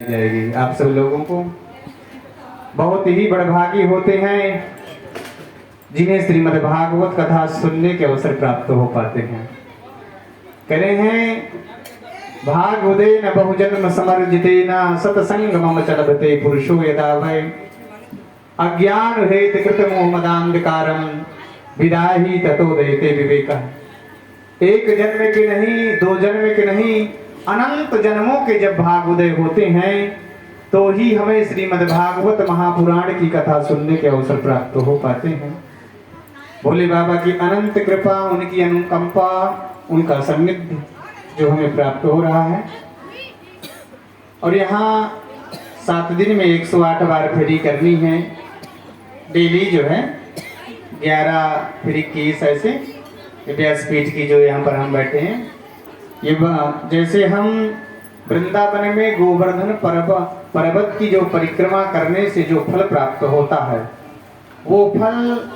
जाएगी। आप सब लोगों को बहुत ही बड़भागी होते हैं जिन्हें श्रीमद् भागवत कथा सुनने के अवसर प्राप्त हो पाते हैं। कह रहे हैं भागवदेन बहुजन्म समर्जितेन सतसंग मम चलते पुरुषो यदा वै अज्ञान हेत कृत मोहमदांधकारम विदाहि ततो देते विवेकः। एक जन्म के नहीं, दो जन्म के नहीं, अनंत जन्मों के जब भागोदय होते हैं तो ही हमें श्रीमद् भागवत महापुराण की कथा सुनने के अवसर प्राप्त हो पाते हैं। भोले बाबा की अनंत कृपा, उनकी अनुकंपा, उनका सानिध्य जो हमें प्राप्त हो रहा है। और यहाँ 7 दिन में 108 बार फेरी करनी है। डेली जो है 11 फेरी 21 ऐसे व्यासपीठ की जो यहाँ पर हम बैठे हैं। ये जैसे हम वृंदावन में गोवर्धन पर्वत की जो परिक्रमा करने से जो फल प्राप्त होता है, वो फल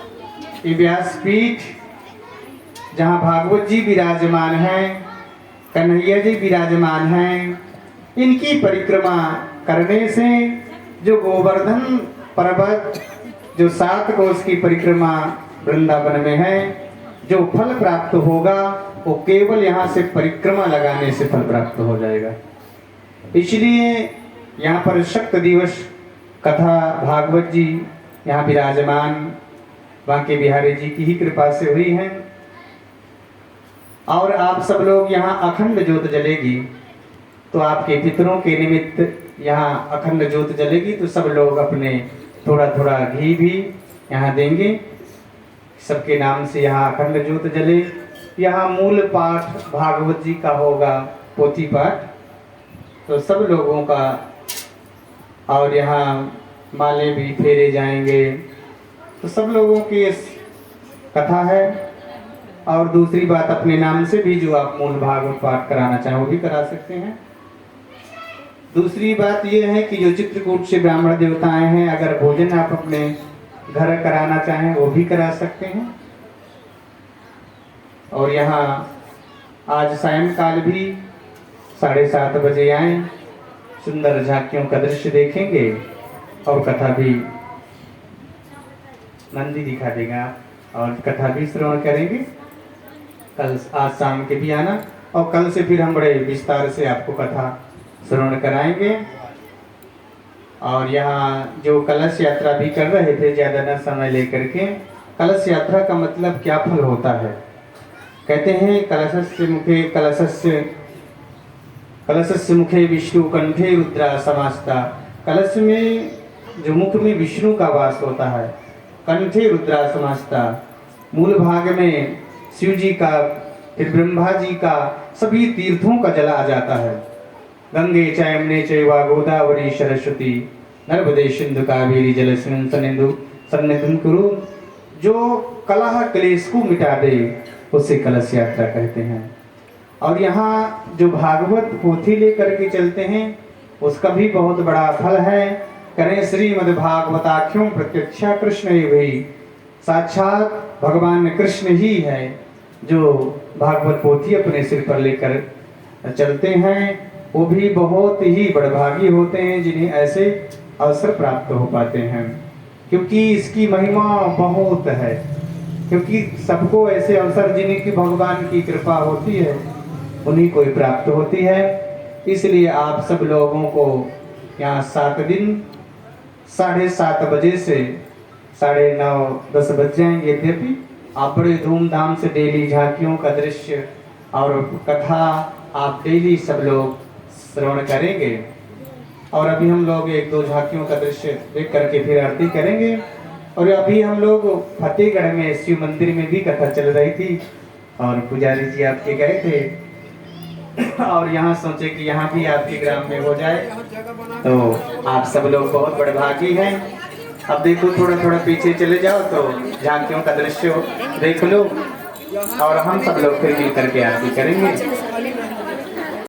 ये व्यासपीठ जहाँ भागवत जी विराजमान हैं, कन्हैया जी विराजमान हैं, इनकी परिक्रमा करने से जो गोवर्धन पर्वत जो 7 कोस की परिक्रमा वृंदावन में है, जो फल प्राप्त होगा वो केवल यहाँ से परिक्रमा लगाने से फल प्राप्त हो जाएगा। इसलिए यहाँ पर शक्त दिवस कथा भागवत जी यहाँ विराजमान बांके बिहारी जी की ही कृपा से हुई है। और आप सब लोग यहाँ अखंड ज्योत जलेगी तो आपके पितरों के निमित्त यहाँ अखंड ज्योत जलेगी, तो सब लोग अपने थोड़ा थोड़ा घी भी यहाँ देंगे। सबके नाम से यहाँ अखंड ज्योत जले। यहाँ मूल पाठ भागवत जी का होगा, पोथी पाठ, तो सब लोगों का। और यहाँ माले भी फेरे जाएंगे, तो सब लोगों की कथा है। और दूसरी बात, अपने नाम से भी जो आप मूल भागवत पाठ कराना चाहें वो भी करा सकते हैं। दूसरी बात ये है कि जो चित्रकूट से ब्राह्मण देवताएं हैं, अगर भोजन आप अपने घर कराना चाहें वो भी करा सकते हैं। और यहाँ आज सायंकाल भी 7:30 बजे आए, सुंदर झांकियों का दृश्य देखेंगे और कथा भी नंदी दिखा देगा और कथा भी श्रवण करेंगे। कल आज शाम के भी आना और कल से फिर हम बड़े विस्तार से आपको कथा श्रवण कराएंगे। और यहाँ जो कलश यात्रा भी कर रहे थे, ज़्यादा न समय लेकर के, कलश यात्रा का मतलब क्या फल होता है। कहते हैं कलशस्य मुखे विष्णु कंठे रुद्रा समास्ता। कलश में जो मुख में विष्णु का वास होता है, कंठे रुद्रा समास्ता, मूल भाग में शिव जी का, फिर ब्रह्मा जी का, सभी तीर्थों का जल आ जाता है। गंगे च यमुने चैव गोदावरी सरस्वती नर्मदे सिंधु कावेरी जलेस्मिन् सन्निधिं कुरु। जो कलह क्लेश को मिटा दे उसे कलश यात्रा कहते हैं। और यहाँ जो भागवत पोथी लेकर के चलते हैं उसका भी बहुत बड़ा फल है। करें श्रीमद् भागवताख्यों प्रत्यक्षा कृष्ण ही, साक्षात भगवान कृष्ण ही है जो भागवत पोथी अपने सिर पर लेकर चलते हैं। वो भी बहुत ही बड़भागी होते हैं जिन्हें ऐसे अवसर प्राप्त हो पाते हैं, क्योंकि इसकी महिमा बहुत है। क्योंकि सबको ऐसे अवसर जिनकी भगवान की कृपा होती है उन्हीं को ही प्राप्त होती है। इसलिए आप सब लोगों को यहाँ 7 दिन 7:30 बजे से 9:30-10 बज जाएंगे। यद्यपि आप बड़े धूमधाम से डेली झांकियों का दृश्य और कथा आप डेली सब लोग श्रवण करेंगे। और अभी हम लोग 1-2 झांकियों का दृश्य देख करके फिर आरती करेंगे। और अभी हम लोग फतेहगढ़ में शिव मंदिर में भी कथा चल रही थी और पुजारी जी आपके गए थे और यहाँ सोचे कि यहाँ भी आपके ग्राम में हो जाए, तो आप सब लोग बहुत बड़भागी हैं। अब देखो थोड़ा थोड़ा पीछे चले जाओ तो झांकियों का दृश्य देख लो और हम सब लोग फिर मिल करके आरती करेंगे।